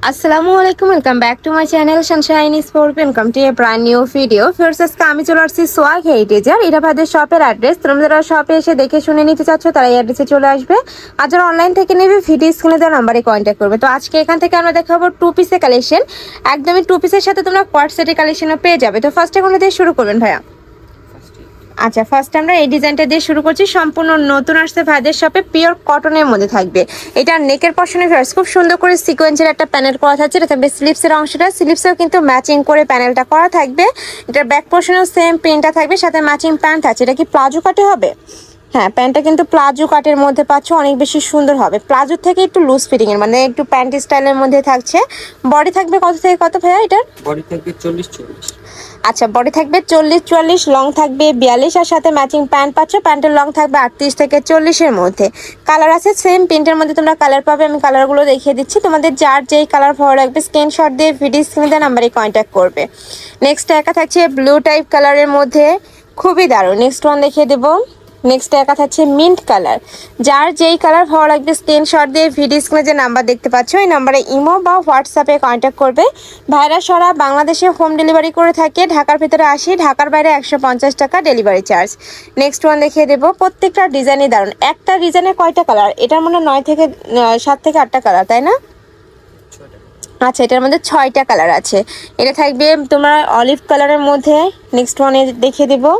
আসসালামু আলাইকুম, welcome back to my channel Sunshine sport. Welcome to A brand new video. First আজকে আমি চলে আসছি সোয়াগ হেরিটেজার। এটা ভাদের শপের অ্যাড্রেস। তোমরা যারা শপে এসে দেখে শুনে নিতে চাচ্ছ তারা এই অ্যাড্রেসে চলে আসবে, আর যারা অনলাইন থেকে নেবে ভিডিও স্ক্রিনে দেওয়া নাম্বারে কন্ট্যাক্ট করবে। তো আজকে এখান থেকে আমরা দেখাবো টু পিসের কালেকশন। একদমই টু পিসের সাথে তোমরা কোয়ার্ট সেটের কালেকশনও পেয়ে যাবে। তো ফার্স্টে কোনো দিয়ে শুরু করবেন ভাইয়া? আচ্ছা, ফার্স্ট আমরা এই ডিজাইনটা দিয়ে শুরু করছি। সম্পূর্ণ নতুন আসছে ভাইদের শপে, পিওর কটনের মধ্যে থাকবে। এটা নেকের পশনে ভার্স খুব সুন্দর করে সিকোয়েন্সের একটা প্যানেল করা থাকছে। এটা থাকবে স্লিপসের অংশটা, স্লিপসেও কিন্তু ম্যাচিং করে প্যানেলটা করা থাকবে। এটার ব্যাক পশনেও সেম প্রিন্টটা থাকবে, সাথে ম্যাচিং প্যান্ট আছে। এটা কি প্লাজো কাটে হবে? হ্যাঁ, প্যান্টটা কিন্তু প্লাজো কাটের মধ্যে পাচ্ছ, অনেক বেশি সুন্দর হবে। প্লাজোর থেকে একটু লুজ ফিটিং এর, মানে একটু প্যান্ট স্টাইলের মধ্যে থাকছে। বডি থাকবে কত থেকে কত ভাইয়া এটার? বডি থাকবে 40-40। আচ্ছা, বডি থাকবে 40-44, লং থাকবে 42, আর সাথে ম্যাচিং প্যান্ট পাচ্ছ। প্যান্টের লং থাকবে 38 থেকে 40-এর মধ্যে। কালার আছে সেম প্রিন্টের মধ্যে, তোমরা কালার পাবে। আমি কালারগুলো দেখিয়ে দিচ্ছি, তোমাদের যার যেই কালার ভালো লাগবে স্ক্রিনশট দিয়ে ভিডিও স্ক্রিনে দেওয়া নাম্বারে কন্ট্যাক্ট করবে। নেক্সট একা থাকছে ব্লু টাইপ কালারের মধ্যে, খুবই দারুণ। নেক্সট ওয়ান দেখিয়ে দেবো। নেক্সট একা থাকছে মিন্ট কালার। যার যেই কালার ভালো লাগবে স্ক্রিনশট দিয়ে ভিডিও স্ক্রিনে যে নাম্বার দেখতে পাচ্ছ এই নাম্বারে ইমো বা হোয়াটসঅ্যাপে কন্ট্যাক্ট করবে। ভাইরা সারা বাংলাদেশে হোম ডেলিভারি করে থাকে। ঢাকার ভিতরে 80, ঢাকার বাইরে 150 টাকা ডেলিভারি চার্জ। নেক্সট ওয়ান দেখিয়ে দেবো। প্রত্যেকটা ডিজাইনই দারুণ। একটা ডিজাইনে কয়টা কালার? এটার মধ্যে 7 থেকে 8টা কালার, তাই না? আচ্ছা, এটার মধ্যে 6টা কালার আছে। এটা থাকবে তোমার অলিভ কালারের মধ্যে। নেক্সট ওয়ানে দেখিয়ে দেবো।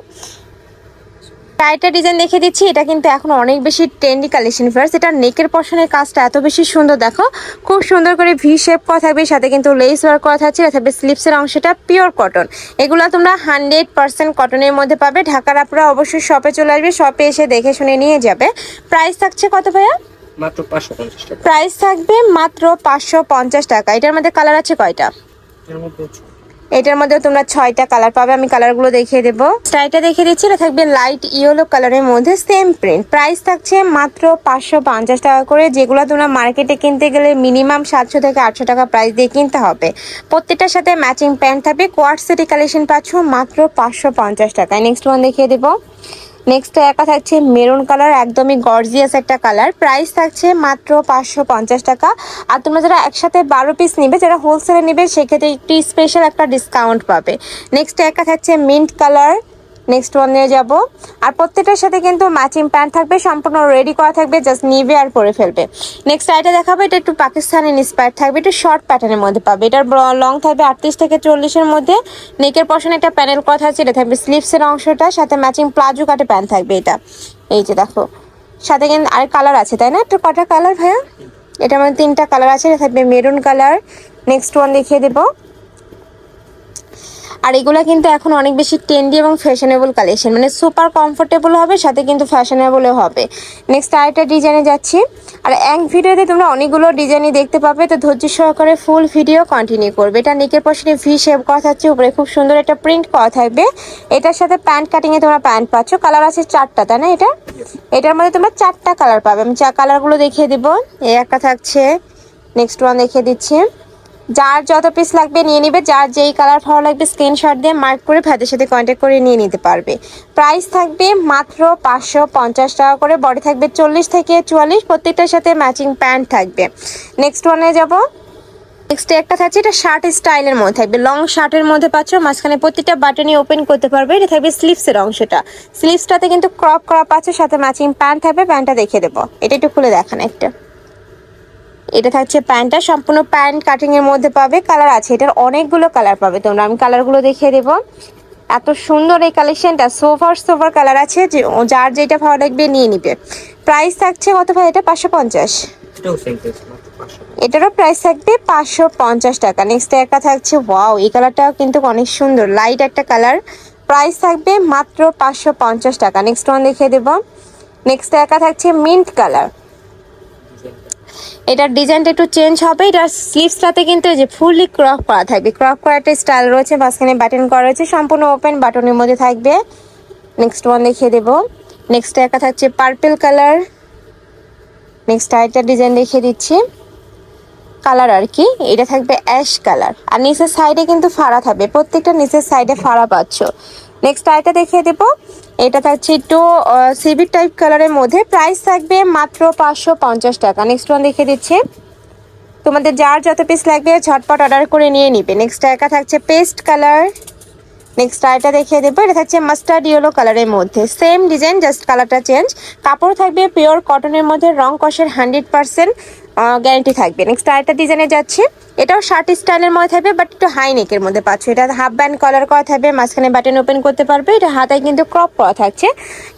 টাইটা ডিজাইন দেখে দিচ্ছি। এটা কিন্তু এখন অনেক বেশি ট্রেন্ডি কালেকশন ফার্স্ট। এটা নেকের পশনের কাজটা এত বেশি সুন্দর, দেখো খুব সুন্দর করে ভি শেপ করা থাকবে, সাথে কিন্তু লেস ওয়ার্ক করা থাকছে। এটা থাকবে স্লিপসের অংশটা পিওর কটন। এগুলো তোমরা 100% কটনের মধ্যে পাবে। ঢাকার আপনারা অবশ্যই শপে চলে আসবে, শপে এসে দেখে শুনে নিয়ে যাবে। প্রাইস থাকছে কত ভাইয়া? মাত্র 550 টাকা। প্রাইস থাকবে মাত্র 550 টাকা। এটার মধ্যে কালার আছে কয়টা? এটার মধ্যে তোমরা 6টা কালার পাবে। আমি কালারগুলো দেখিয়ে দেবো। স্টাইলটা দেখিয়ে দিচ্ছি। এটা থাকবে লাইট ইয়েলো কালারের মধ্যে, সেম প্রিন্ট। প্রাইস থাকছে মাত্র 550 টাকা করে। যেগুলো তোমরা মার্কেটে কিনতে গেলে মিনিমাম 700 থেকে 800 টাকা প্রাইস দিয়ে কিনতে হবে। প্রত্যেকটার সাথে ম্যাচিং প্যান্ট থাকবে। কোয়ার্ট সেটি কালেকশন পাচ্ছ মাত্র 550 টাকায়। নেক্সট ওয়ান দেখিয়ে দেবো। নেক্সট একা থাকছে মেরুন কালার, একদমই গর্জিয়াস একটা কালার। প্রাইস থাকছে মাত্র 550 টাকা। আর তোমরা যারা একসাথে 12 পিস নিবে, যারা হোলসেলে নিবে সেক্ষেত্রে একটু স্পেশাল একটা ডিসকাউন্ট পাবে। নেক্সট একা থাকছে মিন্ট কালার। নেক্সট ওয়ান নিয়ে যাবো। আর প্রত্যেকটার সাথে কিন্তু ম্যাচিং প্যান্ট থাকবে, সম্পূর্ণ রেডি করা থাকবে, জাস্ট নিবে আর পরে ফেলবে। নেক্সট আইটা দেখাবো। এটা একটু পাকিস্তানি ইন্সপায়ার থাকবে, একটু শর্ট প্যাটার্নের মধ্যে পাবে। এটার লং থাকবে 38 থেকে 40-এর মধ্যে। নেকের পশনে একটা প্যানেল করা থাকছে। এটা থাকবে স্লিপসের অংশটা, সাথে ম্যাচিং প্লাজো কাটে প্যান্ট থাকবে। এটা এই যে দেখো, সাথে কিন্তু আর কালার আছে, তাই না? একটু কটা কালার ভাইয়া? এটার মধ্যে 3টা কালার আছে। এটা থাকবে মেরুন কালার। নেক্সট ওয়ান দেখিয়ে দেবো। আর এগুলা কিন্তু এখন অনেক বেশি ট্রেন্ডি এবং ফ্যাশনেবল কালেকশন, মানে সুপার কমফোর্টেবল হবে, সাথে কিন্তু ফ্যাশনেবলও হবে। নেক্সট আরেকটা ডিজাইনে যাচ্ছি। আর এক ভিডিওতে তোমরা অনেকগুলো ডিজাইনই দেখতে পাবে, তো ধৈর্য সহকারে ফুল ভিডিও কন্টিনিউ করবে। এটা নেকের পশনে ভি শেপ করা থাকছে, উপরে খুব সুন্দর একটা প্রিন্ট করা থাকবে। এটার সাথে প্যান্ট কাটিংয়ে তোমরা প্যান্ট পাচ্ছ। কালার আছে 4টা, তাই না? এটার মধ্যে তোমরা 4টা কালার পাবে। আমি কালারগুলো দেখিয়ে দেবো। এই একটা থাকছে। নেক্সট ওয়ান দেখিয়ে দিচ্ছি। যার যত পিস লাগবে নিয়ে নিবে। যার যেই কালার ভালো লাগবে স্ক্রিনশট দিয়ে মার্ক করে ভাইদের সাথে কন্ট্যাক্ট করে নিয়ে নিতে পারবে। প্রাইস থাকবে মাত্র 550 টাকা করে। বডি থাকবে 40 থেকে 44, প্রত্যেকটার সাথে ম্যাচিং প্যান্ট থাকবে। নেক্সট ওয়ানে যাব। নেক্সট একটা থাকছে, এটা শার্ট স্টাইলের মধ্যে থাকবে, লং শার্টের মধ্যে পাচ্ছ। মাঝখানে প্রত্যেকটা বাটনই ওপেন করতে পারবে। এটা থাকবে স্লিভসের অংশটা, স্লিভসটাতে কিন্তু ক্রপ করা পাচ্ছ, সাথে ম্যাচিং প্যান্ট থাকবে। প্যান্টটা দেখিয়ে দেবো, এটা একটু খুলে দেখান একটা। এটা থাকছে প্যান্টটা, সম্পূর্ণ প্যান্ট কাটিং এর মধ্যে পাবে। কালার আছে, এটার অনেকগুলো কালার পাবে তোমরা। আমি কালারগুলো দেখিয়ে দেবো। এত সুন্দর এই কালেকশনটা, সোভার কালার আছে, যে যার যেটা ভালো লাগবে নিয়ে নিবে। প্রাইস থাকছে কত ভাই? এটা 550। এটারও প্রাইস থাকবে 550 টাকা। নেক্সট একটা থাকছে, ওয়াও, এই কালারটাও কিন্তু অনেক সুন্দর, লাইট একটা কালার। প্রাইস থাকবে মাত্র 550 টাকা। নেক্সট ওয়ান দেখিয়ে দেবো। নেক্সট একা থাকছে মিন্ট কালার। এটার ডিজাইনটা একটু চেঞ্জ হবে। এটার স্লিভসটাতে কিন্তু যে ফুললি ক্রপ করা থাকবে, ক্রপ করা একটা স্টাইল রয়েছে, মাঝখানে বাটন করা রয়েছে, সম্পূর্ণ ওপেন বাটনের মধ্যে থাকবে। নেক্সট ওয়ান দেখিয়ে দেবো। নেক্সট একটা থাকছে পার্পল কালার। নেক্সট আরেকটা ডিজাইন দেখিয়ে দিচ্ছি, কালার আর কি। এটা থাকবে অ্যাশ কালার। আর নিচের সাইডে কিন্তু ফাড়া থাকবে, প্রত্যেকটা নিচের সাইডে ফাড়া পাচ্ছ। নেক্সট আরেকটা দেখিয়ে দেবো। এটা থাকছে একটু সিভিট টাইপ কালারের মধ্যে। প্রাইস থাকবে মাত্র 550 টাকা। নেক্সট ওয়ান দেখিয়ে দিচ্ছি। তো তোমাদের যার যত পিস লাগবে ঝটপট অর্ডার করে নিয়ে নিবে। নেক্সট একা থাকছে পেস্ট কালার। নেক্সট আইটা দেখিয়ে দেবো, এটা থাকছে মাস্টার্ড ইয়েলো কালারের মধ্যে, সেম ডিজাইন জাস্ট কালারটা চেঞ্জ। কাপড় থাকবে পিওর কটনের মধ্যে, রং কষের 100% গ্যারান্টি থাকবে। নেক্সট আইটা ডিজাইনে যাচ্ছে, এটাও শার্ট স্টাইলের মধ্যে থাকবে বাট একটু হাই নেকের মধ্যে পাচ্ছ। এটা হাফ ব্যান্ড কলার করা থাকবে, মাঝখানে বাটন ওপেন করতে পারবে, এটা হাতায় কিন্তু ক্রপ করা থাকছে।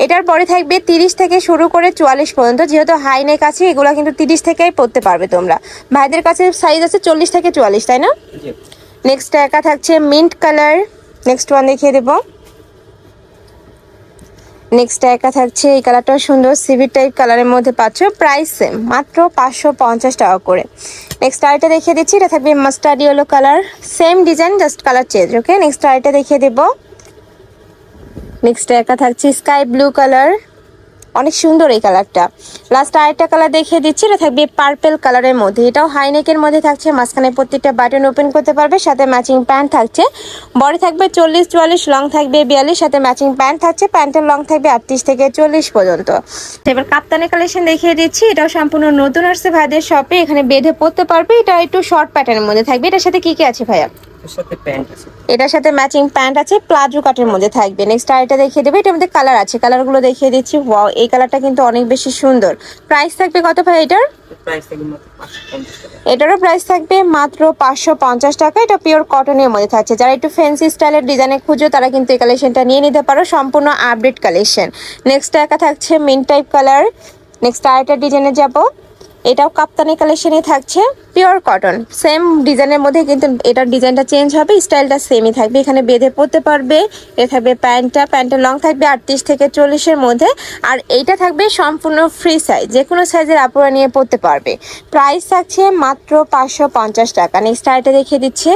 এটার পরে থাকবে 30 থেকে শুরু করে 44 পর্যন্ত, যেহেতু হাই নেক আছে এগুলো কিন্তু 30 থেকেই পরতে পারবে তোমরা। ভাইদের কাছে সাইজ আছে 40 থেকে 44, তাই না? নেক্সট একা থাকছে মিন্ট কালার। নেক্সট ওয়ান দেখিয়ে দেবো, নেক্সট একা থাকছে এই কালারটাও সুন্দর, সিভিট টাইপ কালারের মধ্যে পাচ্ছ। প্রাইস সেম, মাত্র 550 টাকা করে। নেক্সট আইটা দেখিয়ে দিচ্ছি, এটা থাকবে mustard yellow colour, same design just colour change. Okay, next আইটা দেখিয়ে দেবো, নেক্সট একা থাকছে স্কাই ব্লু কালার, অনেক সুন্দর এই কালারটা। লাস্ট আরেকটা কালার দেখিয়ে দিচ্ছি, এটা থাকবে পার্পেল কালারের মধ্যে, এটাও হাইনেকের মধ্যে থাকছে, মাঝখানে প্রত্যেকটা বাটন ওপেন করতে পারবে, সাথে ম্যাচিং প্যান্ট থাকছে। বডি থাকবে 40-44, লং থাকবে 42, সাথে ম্যাচিং প্যান্ট থাকছে, প্যান্টের লং থাকবে 38 থেকে 40 পর্যন্ত। এবার কাপ্তানের কালেকশন দেখিয়ে দিচ্ছি, এটাও সম্পূর্ণ নতুন আসছে ভাইদের শপে, এখানে বেঁধে পড়তে পারবে। এটা একটু শর্ট প্যাটার্নের মধ্যে থাকবে। এটার সাথে কি কি আছে ভাইয়া? এটার সাথে ম্যাচিং প্যান্ট আছে, প্লাজো কাটের মধ্যে থাকবে। নেক্সট আইটা দেখিয়ে দেবে, এটার মধ্যে কালার আছে, কালারগুলো দেখিয়ে দিচ্ছি। ওয়াও, এই কালারটা কিন্তু অনেক বেশি সুন্দর। প্রাইস থাকবে কত ভাই এটার? এটারও প্রাইস থাকবে মাত্র 550 টাকা। এটা পিওর কটনের মধ্যে থাকছে, যারা একটু ফ্যান্সি স্টাইলের ডিজাইনে খুঁজো তারা কিন্তু এই কালেকশনটা নিয়ে নিতে পারো, সম্পূর্ণ আপডেট কালেকশন। নেক্সট একা থাকছে মিন্ট টাইপ কালার। নেক্সট আইটার ডিজাইনে যাব, এটাও কাপ্তানি কালেকশনে থাকছে, পিওর কটন, সেম ডিজাইনের মধ্যে, কিন্তু এটার ডিজাইনটা চেঞ্জ হবে, স্টাইলটা সেমই থাকবে। এখানে বেঁধে পড়তে পারবে। এ থাকবে প্যান্টের লং থাকবে 38 থেকে 40-এর মধ্যে। আর এইটা থাকবে সম্পূর্ণ ফ্রি সাইজ, যে কোনো সাইজের আপুরা নিয়ে পড়তে পারবে। প্রাইস থাকছে মাত্র 550 টাকা। নেক্সট আইটা দেখিয়ে দিচ্ছে,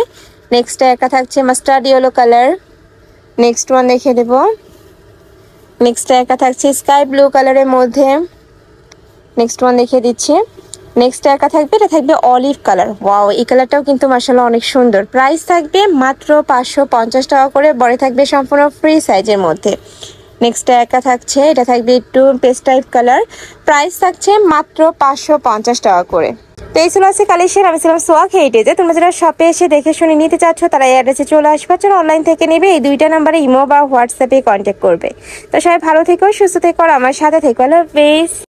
নেক্সট একা থাকছে mustard yellow colour. Next one দেখিয়ে দেবো, নেক্সট একা থাকছে স্কাই ব্লু কালারের মধ্যে। নেক্সট ওয়ান দেখিয়ে দিচ্ছি, নেক্সট একা থাকবে, এটা থাকবে অলিভ কালার। ওয়াও, এই কালারটাও কিন্তু মাশাআল্লাহ অনেক সুন্দর। প্রাইস থাকবে মাত্র 550 টাকা করে, বড় থাকবে সম্পূর্ণ ফ্রি সাইজের মধ্যে। নেক্সট একা থাকছে, এটা থাকবে একটু পেস্ট টাইপ কালার, প্রাইস থাকছে মাত্র 550 টাকা করে। তো এই ছিল আছে কালেকশন। আমি ছিলাম সোয়া হেরিটেজে। তোমরা যারা শপে এসে দেখে শুনে নিতে চাচ্ছ তারা এই অ্যাড্রেসে চলে আসবে, যারা অনলাইন থেকে নেবে এই দুইটা নাম্বারে ইমো বা হোয়াটসঅ্যাপে কন্ট্যাক্ট করবে। তো সবাই ভালো থেকো, সুস্থ থেকো, আর আমার সাথে থেকো। Hello base.